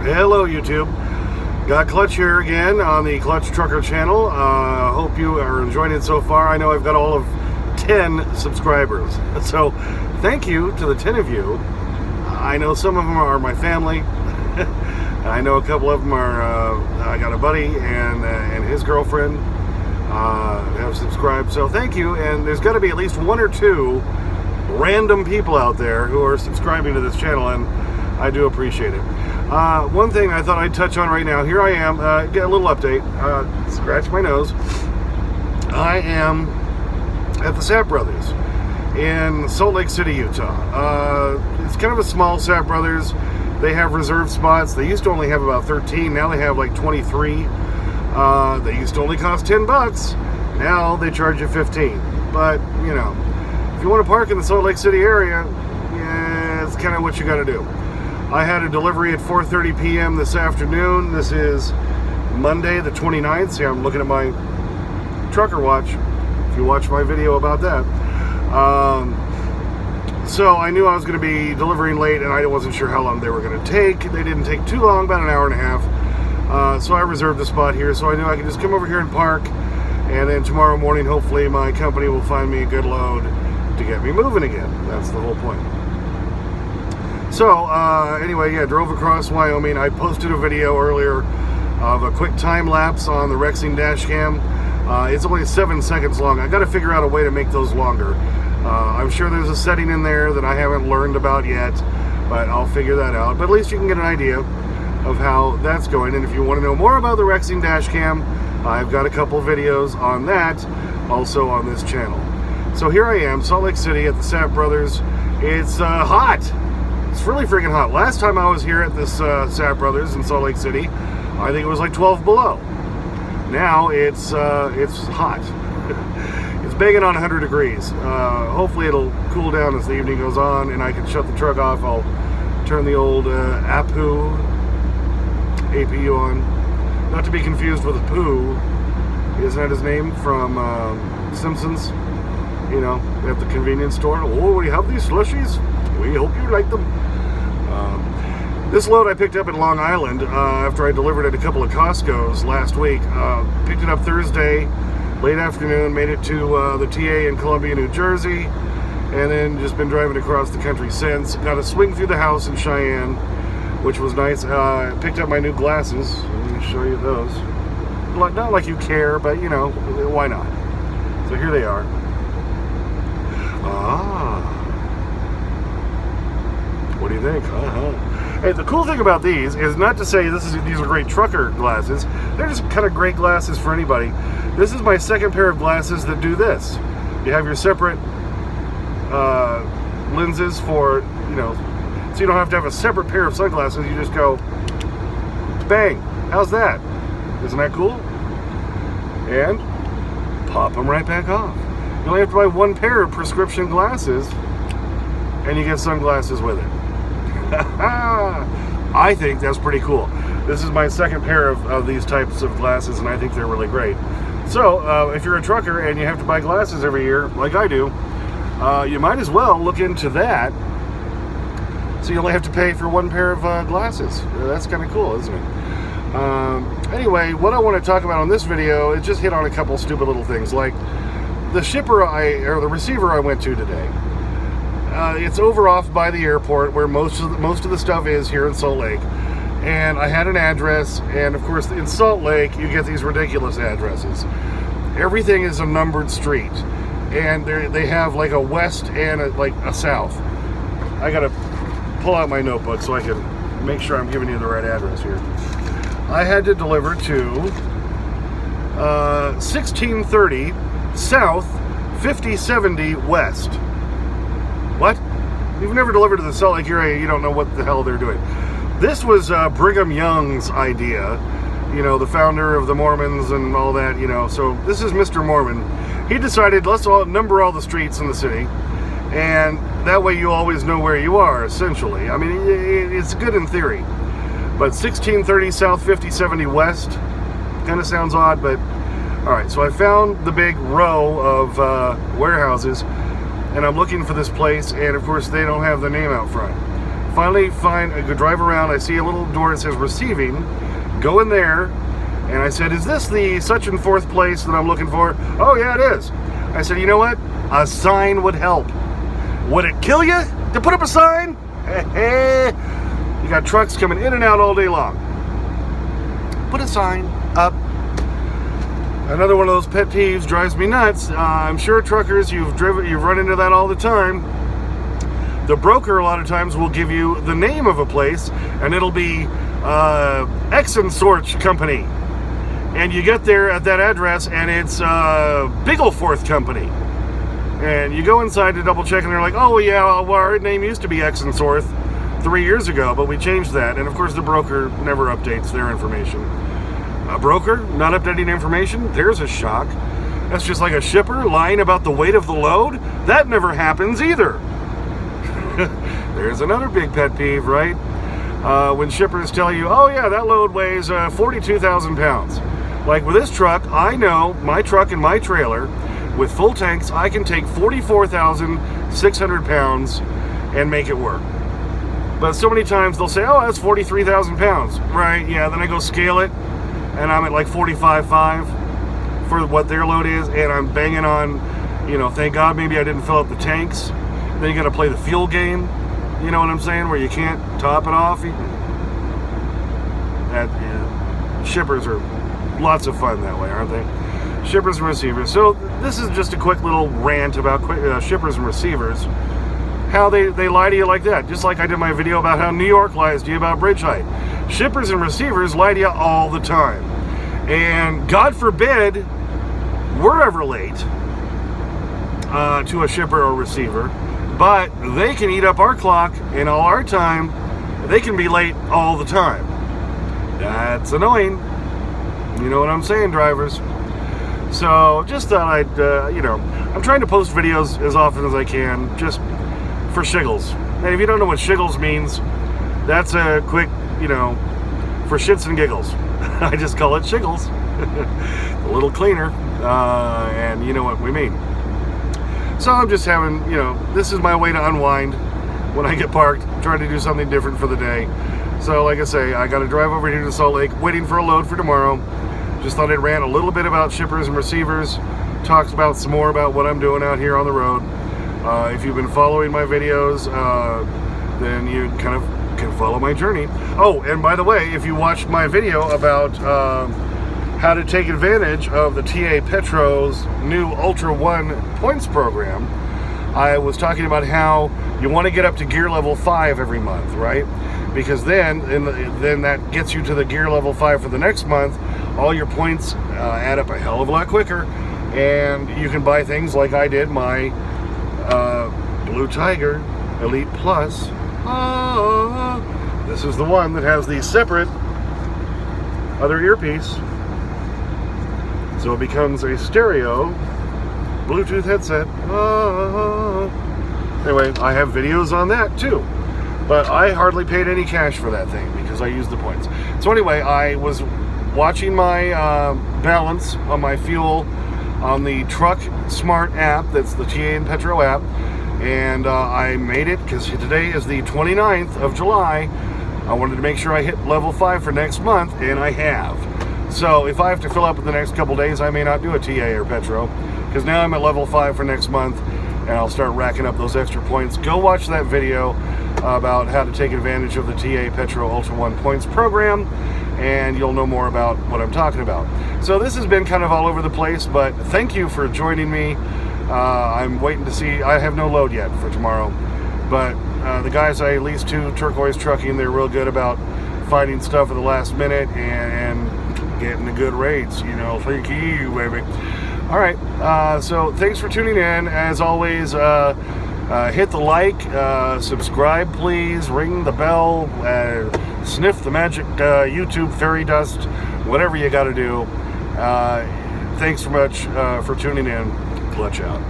Hello YouTube, got Clutch here again on the Clutch Trucker channel. Hope you are enjoying it so far. I know I've got all of 10 subscribers, so thank you to the 10 of you. I know some of them are my family. I know a couple of them are, I got a buddy and his girlfriend have subscribed, so thank you. And there's got to be at least one or two random people out there who are subscribing to this channel, and I do appreciate it. One thing I thought I'd touch on right now, here I am, get a little update, scratch my nose. I am at the Sapp Brothers in Salt Lake City, Utah. It's kind of a small Sapp Brothers. They have reserved spots. They used to only have about 13, now they have like 23. They used to only cost 10 bucks, now they charge you 15. But, you know, if you want to park in the Salt Lake City area, yeah, it's kind of what you got to do. I had a delivery at 4:30 p.m. this afternoon. This is Monday the 29th. See, I'm looking at my trucker watch, if you watch my video about that. So I knew I was going to be delivering late, and I wasn't sure how long they were going to take. They didn't take too long, about an hour and a half. So I reserved a spot here, so I knew I could just come over here and park, and then tomorrow morning, hopefully, my company will find me a good load to get me moving again. That's the whole point. So, anyway, yeah, drove across Wyoming. I posted a video earlier of a quick time lapse on the Rexing dash cam. It's only 7 seconds long. I got to figure out a way to make those longer. I'm sure there's a setting in there that I haven't learned about yet, but I'll figure that out. But at least you can get an idea of how that's going. And if you want to know more about the Rexing dash cam, I've got a couple videos on that also on this channel. So here I am, Salt Lake City at the Sapp Brothers. It's hot. It's really freaking hot. Last time I was here at this Sapp Brothers in Salt Lake City, I think it was like 12 below. Now it's hot. It's banging on 100 degrees. Hopefully it'll cool down as the evening goes on, and I can shut the truck off. I'll turn the old APU on. Not to be confused with a poo. Isn't that his name from Simpsons? You know, at the convenience store. Oh, we have these slushies. We hope you like them. This load I picked up in Long Island after I delivered at a couple of Costco's last week. Picked it up Thursday, late afternoon, made it to the TA in Columbia, New Jersey, and then just been driving across the country since. Got a swing through the house in Cheyenne, which was nice. Picked up my new glasses. Let me show you those. Not like you care, but you know, why not? So here they are. What do you think? Hey, the cool thing about these is not to say these are great trucker glasses. They're just kind of great glasses for anybody. This is my second pair of glasses that do this. You have your separate lenses for, you know, so you don't have to have a separate pair of sunglasses. You just go, bang. How's that? Isn't that cool? And pop them right back off. You only have to buy one pair of prescription glasses, and you get sunglasses with it. I think that's pretty cool. This is my second pair of these types of glasses, and I think they're really great. So, if you're a trucker and you have to buy glasses every year, like I do, you might as well look into that. So you only have to pay for one pair of glasses. That's kind of cool, isn't it? Anyway, what I want to talk about on this video is just hit on a couple stupid little things, like the the receiver I went to today. It's over off by the airport where most of the stuff is here in Salt Lake. And I had an address, and of course in Salt Lake you get these ridiculous addresses. Everything is a numbered street, and they have like a west and a south. I gotta pull out my notebook so I can make sure I'm giving you the right address here. I had to deliver to 1630 South, 5070 West. What? You've never delivered to the Salt Lake area, you don't know what the hell they're doing. This was Brigham Young's idea, you know, the founder of the Mormons and all that, you know. So this is Mr. Mormon. He decided, let's all number all the streets in the city, and that way you always know where you are, essentially. I mean, it's good in theory. But 1630 South, 5070 West, kind of sounds odd, but all right. So I found the big row of warehouses, and I'm looking for this place, and of course they don't have the name out front. Finally I go drive around, I see a little door that says receiving, go in there, and I said, is this the such and forth place that I'm looking for? Oh yeah, it is. I said, you know what? A sign would help. Would it kill you to put up a sign? You got trucks coming in and out all day long. Put a sign up. Another one of those pet peeves, drives me nuts. I'm sure truckers, you've run into that all the time. The broker a lot of times will give you the name of a place, and it'll be Exensorch Company. And you get there at that address, and it's Biggleforth Company. And you go inside to double check, and they're like, oh yeah, well, our name used to be Exensorth 3 years ago, but we changed that. And of course the broker never updates their information. A broker not updating information? There's a shock. That's just like a shipper lying about the weight of the load. That never happens either. There's another big pet peeve, right? When shippers tell you, oh yeah, that load weighs 42,000 pounds. Like with this truck, I know my truck and my trailer with full tanks, I can take 44,600 pounds and make it work. But so many times they'll say, oh, that's 43,000 pounds. Right, yeah, then I go scale it, and I'm at like 45.5 for what their load is, and I'm banging on, thank God maybe I didn't fill up the tanks. Then you got to play the fuel game, you know what I'm saying, where you can't top it off. Shippers are lots of fun that way, aren't they? Shippers and receivers. So this is just a quick little rant about shippers and receivers. How they lie to you like that. Just like I did my video about how New York lies to you about bridge height. Shippers and receivers lie to you all the time. And God forbid we're ever late to a shipper or receiver, but they can eat up our clock and all our time. They can be late all the time. That's annoying. You know what I'm saying, drivers? So just thought I'd, I'm trying to post videos as often as I can, just for shiggles. And if you don't know what shiggles means, that's a quick, for shits and giggles. I just call it shiggles. A little cleaner, and you know what we mean. So I'm just having, this is my way to unwind when I get parked, trying to do something different for the day. So like I say, I got to drive over here to Salt Lake, waiting for a load for tomorrow. Just thought I'd rant a little bit about shippers and receivers, talked about some more about what I'm doing out here on the road. If you've been following my videos, then you kind of can follow my journey. Oh, and by the way, if you watched my video about how to take advantage of the TA Petro's new Ultra 1 points program, I was talking about how you want to get up to gear level 5 every month, right? Because then that gets you to the gear level 5 for the next month. All your points add up a hell of a lot quicker, and you can buy things like I did, my Blue Tiger Elite Plus. This is the one that has the separate other earpiece, so it becomes a stereo Bluetooth headset. Anyway, I have videos on that too, but I hardly paid any cash for that thing because I used the points. So anyway, I was watching my balance on my fuel on the Truck Smart app, that's the TA and Petro app, and I made it because today is the 29th of July. I wanted to make sure I hit level 5 for next month, and I have. So if I have to fill up in the next couple days, I may not do a TA or Petro, because now I'm at level 5 for next month, and I'll start racking up those extra points. Go watch that video about how to take advantage of the TA Petro Ultra 1 points program, and you'll know more about what I'm talking about. So this has been kind of all over the place, but thank you for joining me. I'm waiting to see, I have no load yet for tomorrow, but the guys I leased to, Turquoise Trucking, they're real good about finding stuff at the last minute and getting the good rates, thank you, baby. All right, so thanks for tuning in. As always, hit the like, subscribe please, ring the bell, sniff the magic YouTube fairy dust, whatever you got to do. Thanks so much for tuning in. Clutch out.